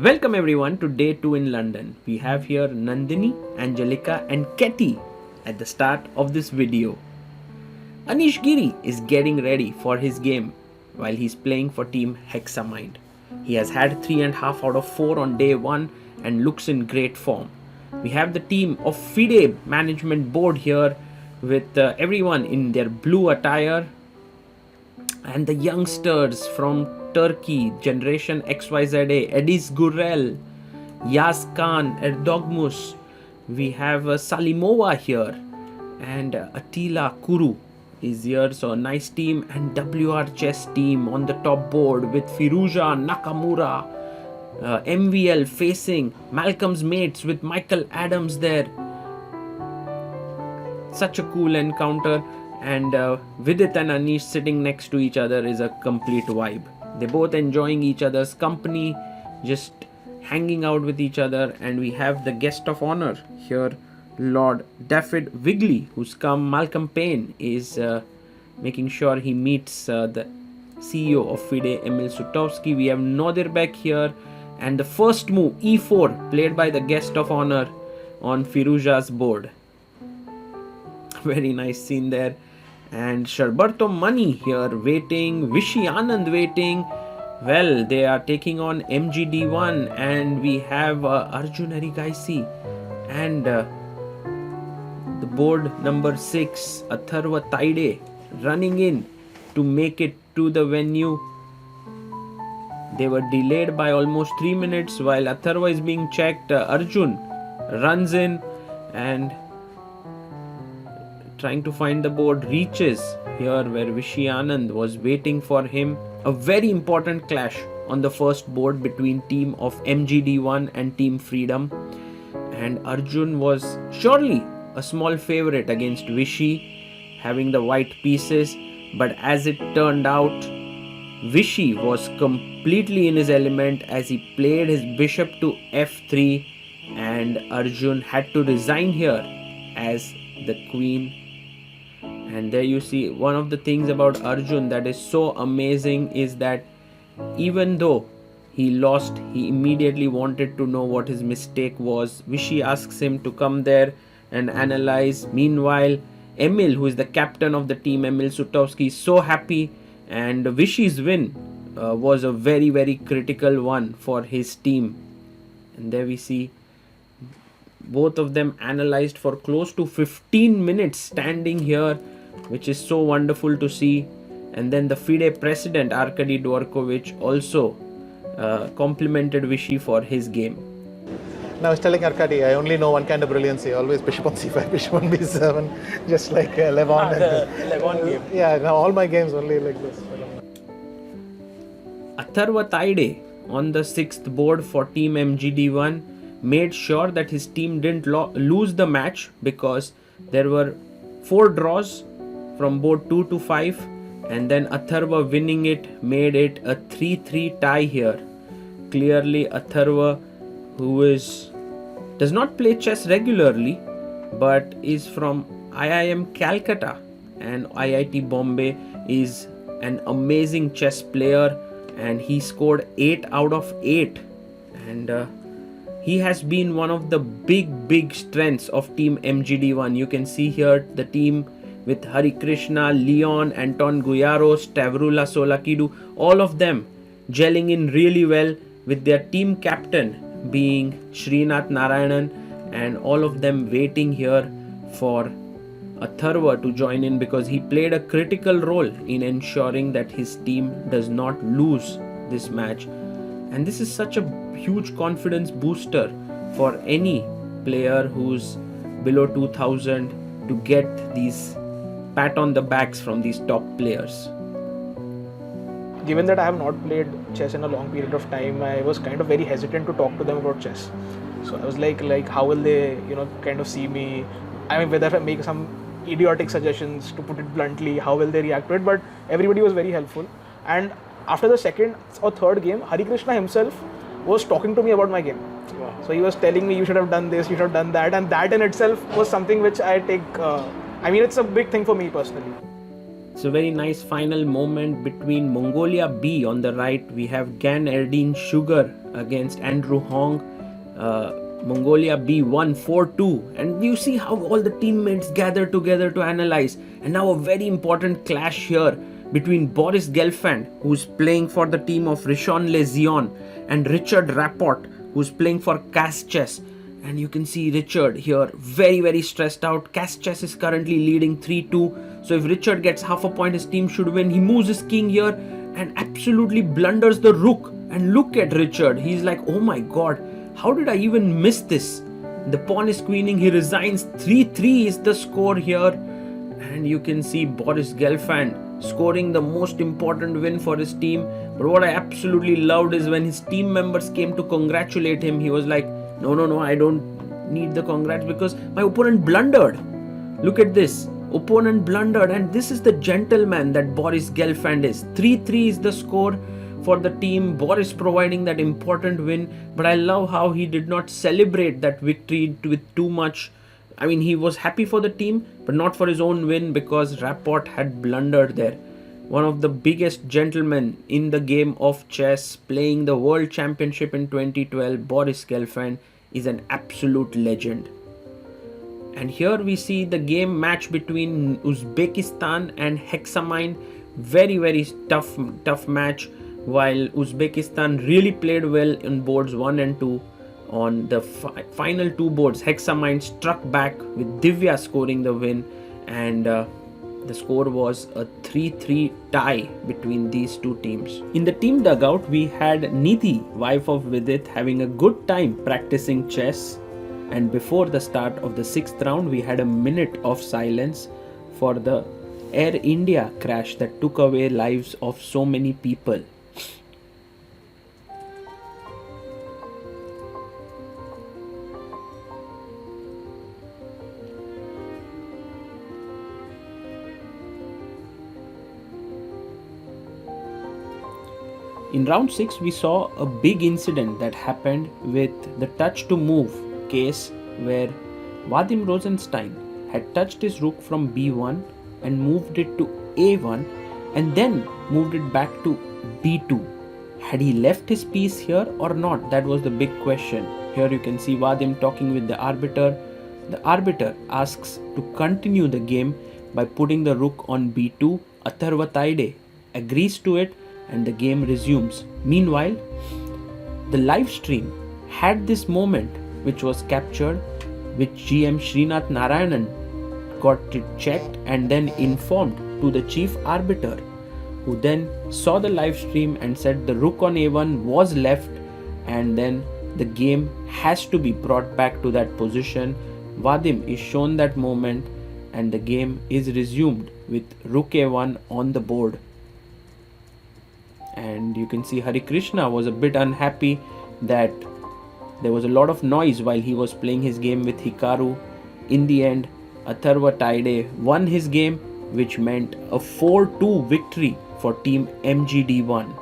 Welcome everyone to day 2 in London. We have here Nandini, Angelica and Ketty at the start of this video. Anish Giri is getting ready for his game while he's playing for team Hexamind. He has had 3.5 out of 4 on day 1 and looks in great form. We have the team of FIDE management board here with everyone in their blue attire and the youngsters from Turkey, Generation XYZA, Edis Gurel, Yaz Khan, Erdogmus. We have Salimova here and Attila Kuru is here. So a nice team, and WR chess team on the top board with Firuza, Nakamura, MVL facing Malcolm's mates with Michael Adams there. Such a cool encounter, and Vidit and Anish sitting next to each other is a complete vibe. They're both enjoying each other's company, just hanging out with each other. And we have the guest of honor here, Lord David Wigley, who's come. Malcolm Payne is making sure he meets the CEO of FIDE, Emil Sutovsky. We have Nodirbek here, and the first move, E4, played by the guest of honor on Firuza's board. Very nice scene there. And Sharbarto Mani here waiting, Vishy Anand waiting. Well, they are taking on MGD1, and we have Arjun Erigaisi and the board number 6, Atharvaa Tayade, running in to make it to the venue. They were delayed by almost 3 minutes while Atharvaa is being checked. Arjun runs in and trying to find the board, reaches here where Vishy Anand was waiting for him. A very important clash on the first board between team of MGD1 and team Freedom, and Arjun was surely a small favorite against Vishy, having the white pieces, but as it turned out, Vishy was completely in his element as he played his bishop to f3, and Arjun had to resign here as the queen. And there you see, one of the things about Arjun that is so amazing is that even though he lost, he immediately wanted to know what his mistake was. Vishy asks him to come there and analyze. Meanwhile, Emil, who is the captain of the team, Emil Sutovsky, is so happy, and Vishy's win was a very, very critical one for his team. And there we see both of them analyzed for close to 15 minutes standing here, which is so wonderful to see. And then the FIDE president Arkady Dvorkovich also complimented Vishy for his game. Now I was telling Arkady, I only know one kind of brilliancy, always bishop on c5, bishop on b7, just like Levon. The Levon game. Yeah, now all my games only like this. Atharvaa Tayade on the 6th board for team MGD1 made sure that his team didn't lose the match, because there were 4 draws from board 2 to 5, and then Atharvaa winning it made it a 3-3 tie here. Clearly Atharvaa, who does not play chess regularly but is from IIM Calcutta and IIT Bombay, is an amazing chess player, and he scored 8 out of 8, and he has been one of the big strengths of team MGD1. You can see here the team with Hari Krishna, Leon, Anton Guyaros, Tavrula Solakidu, all of them gelling in really well, with their team captain being Srinath Narayanan, and all of them waiting here for Atharvaa to join in, because he played a critical role in ensuring that his team does not lose this match. And this is such a huge confidence booster for any player who's below 2000 to get these pat on the backs from these top players. Given that I have not played chess in a long period of time, I was kind of very hesitant to talk to them about chess. So I was like how will they, kind of see me? I mean, whether if I make some idiotic suggestions, to put it bluntly, how will they react to it? But everybody was very helpful. And after the second or third game, Hari Krishna himself was talking to me about my game. Wow. So he was telling me, you should have done this, you should have done that, and that in itself was something which I take, it's a big thing for me personally. It's a very nice final moment between Mongolia B on the right. We have Gan Erdine Sugar against Andrew Hong. Mongolia B won 4-2, and you see how all the teammates gather together to analyze. And now a very important clash here between Boris Gelfand, who's playing for the team of Rishon LeZion, and Richard Rapport, who's playing for Cas Chess. And you can see Richard here very stressed out. Cas Chess is currently leading 3-2. So if Richard gets half a point, his team should win. He moves his king here and absolutely blunders the rook. And look at Richard. He's like, oh my god, how did I even miss this? The pawn is queening. He resigns. 3-3 is the score here. And you can see Boris Gelfand scoring the most important win for his team. But what I absolutely loved is when his team members came to congratulate him, he was like, no, I don't need the congrats because my opponent blundered. Look at this. Opponent blundered, and this is the gentleman that Boris Gelfand is. 3-3 is the score for the team. Boris providing that important win, but I love how he did not celebrate that victory with too much. I mean, he was happy for the team, but not for his own win because Rapport had blundered there. One of the biggest gentlemen in the game of chess, playing the World Championship in 2012, Boris Gelfand is an absolute legend. And here we see the game match between Uzbekistan and Hexamine. Very tough match. While Uzbekistan really played well in boards 1 and 2, on the final 2 boards, Hexamine struck back with Divya scoring the win, and the score was a 3-3 tie between these two teams. In the team dugout, we had Nidhi, wife of Vidit, having a good time practicing chess. And before the start of the 6th round, we had a minute of silence for the Air India crash that took away lives of so many people. In round 6, we saw a big incident that happened with the touch to move case where Vadim Rosenstein had touched his rook from b1 and moved it to a1 and then moved it back to b2. Had he left his piece here or not? That was the big question. Here you can see Vadim talking with the arbiter. The arbiter asks to continue the game by putting the rook on b2. Atharvaa Tayade agrees to it and the game resumes. Meanwhile, the live stream had this moment which was captured, which GM Srinath Narayanan got it checked and then informed to the chief arbiter, who then saw the live stream and said the rook on a1 was left and then the game has to be brought back to that position. Vadim is shown that moment and the game is resumed with rook a1 on the board. And you can see Hari Krishna was a bit unhappy that there was a lot of noise while he was playing his game with Hikaru. In the end, Atharvaa Tayade won his game, which meant a 4-2 victory for team MGD1.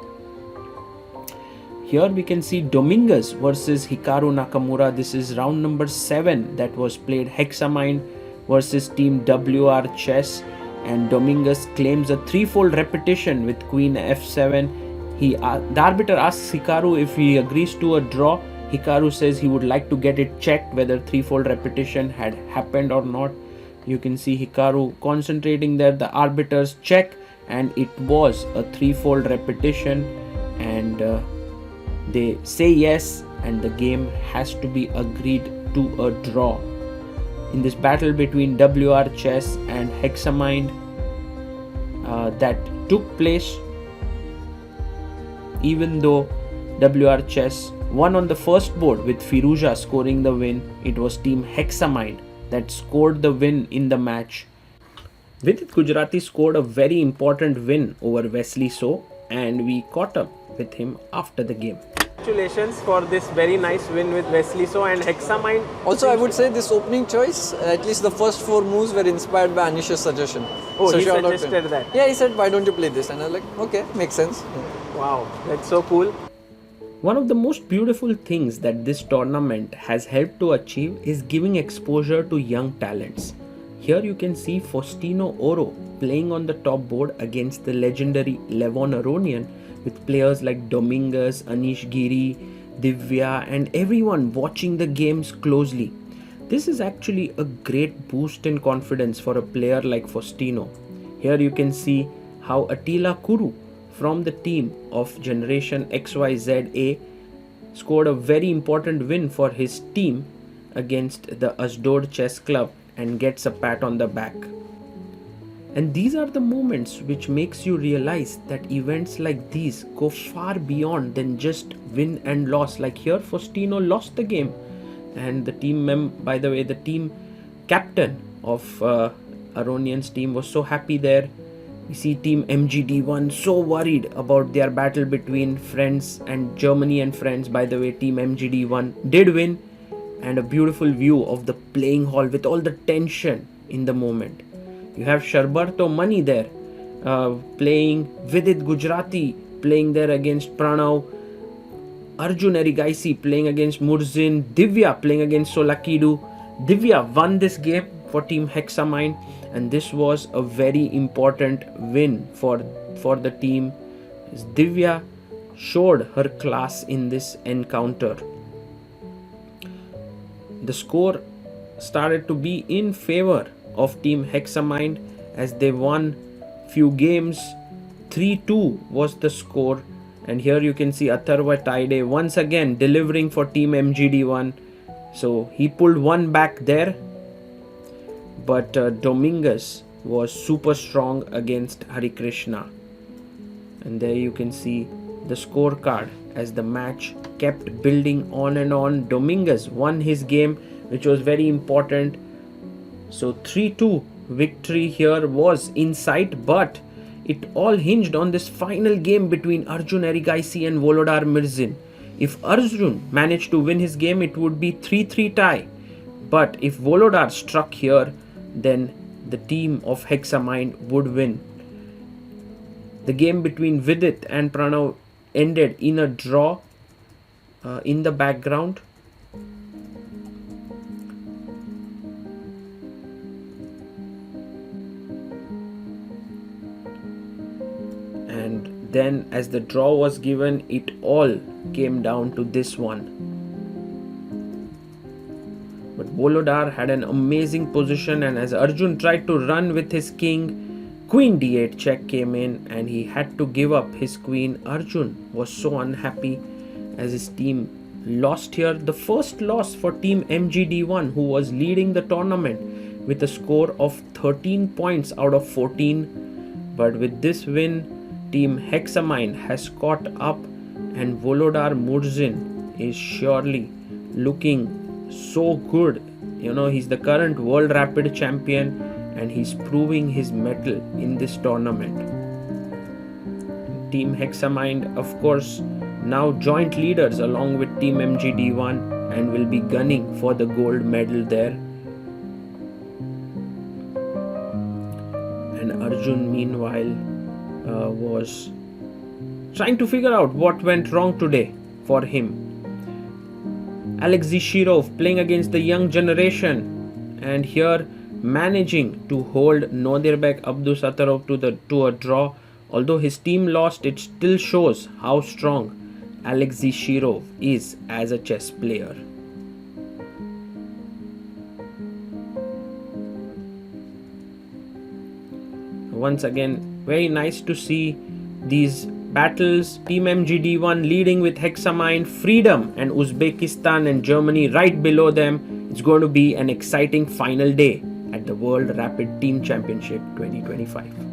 Here we can see Dominguez versus Hikaru Nakamura. This is round number 7 that was played. Hexamine versus team WR Chess, and Dominguez claims a 3-fold repetition with queen f7. The arbiter asks Hikaru if he agrees to a draw. Hikaru says he would like to get it checked whether 3-fold repetition had happened or not. You can see Hikaru concentrating there. The arbiters check and it was a 3-fold repetition, and they say yes and the game has to be agreed to a draw. In this battle between WR Chess and Hexamine that took place, even though WR Chess won on the first board with Firuza scoring the win, it was team Hexamine that scored the win in the match. Vidit Gujarati scored a very important win over Wesley So, and we caught up with him after the game. Congratulations for this very nice win with Wesley So and Hexamine. Also, I would say this opening choice, at least the first 4 moves were inspired by Anish's suggestion. Oh, so he suggested that? Yeah, he said, why don't you play this? And I was like, okay, makes sense. Wow, that's so cool. One of the most beautiful things that this tournament has helped to achieve is giving exposure to young talents. Here you can see Faustino Oro playing on the top board against the legendary Levon Aronian, with players like Dominguez, Anish Giri, Divya and everyone watching the games closely. This is actually a great boost in confidence for a player like Faustino. Here you can see how Attila Kuru from the team of Generation XYZA scored a very important win for his team against the Ashdod Chess Club and gets a pat on the back. And these are the moments which makes you realize that events like these go far beyond than just win and loss. Like here, Faustino lost the game, and the team captain of Aronian's team was so happy there. We see Team MGD1 so worried about their battle between friends and Germany and friends. By the way, Team MGD1 did win, and a beautiful view of the playing hall with all the tension in the moment. You have Sharbarto Mani there playing Vidit Gujarati, playing there against Pranav, Arjun Erigaisi playing against Murzin, Divya playing against Solakidu. Divya won this game for Team Hexamine, and this was a very important win for the team. Divya showed her class in this encounter. The score started to be in favor of Team Hexamine as they won few games. 3-2 was the score, and here you can see Atharvaa Tayade once again delivering for Team MGD1. So he pulled one back there, but Dominguez was super strong against Hare Krishna. And there you can see the scorecard as the match kept building on and on. Dominguez won his game, which was very important. So 3-2 victory here was in sight, but it all hinged on this final game between Arjun Erigaisi and Volodar Mirzin. If Arjun managed to win his game, it would be 3-3 tie. But if Volodar struck here, then the team of Hexamine would win. The game between Vidit and Pranav ended in a draw in the background. And then as the draw was given, it all came down to this one. But Volodar had an amazing position, and as Arjun tried to run with his king, Queen D8 check came in and he had to give up his queen. Arjun was so unhappy as his team lost here. The first loss for Team MGD1, who was leading the tournament with a score of 13 points out of 14. But with this win, Team Hexamine has caught up, and Volodar Murzin is surely looking so good. You know, he's the current World Rapid champion, and he's proving his mettle in this tournament. Team Hexamine, of course, now joint leaders along with Team MGD1 and will be gunning for the gold medal there. And Arjun, meanwhile, was trying to figure out what went wrong today for him. Alexei Shirov playing against the young generation, and here managing to hold Nodirbek Abdusattarov to a draw. Although his team lost, it still shows how strong Alexei Shirov is as a chess player. Once again, very nice to see these battles. Team MGD1 leading with Hexamine, Freedom and Uzbekistan and Germany right below them. It's going to be an exciting final day at the World Rapid Team Championship 2025.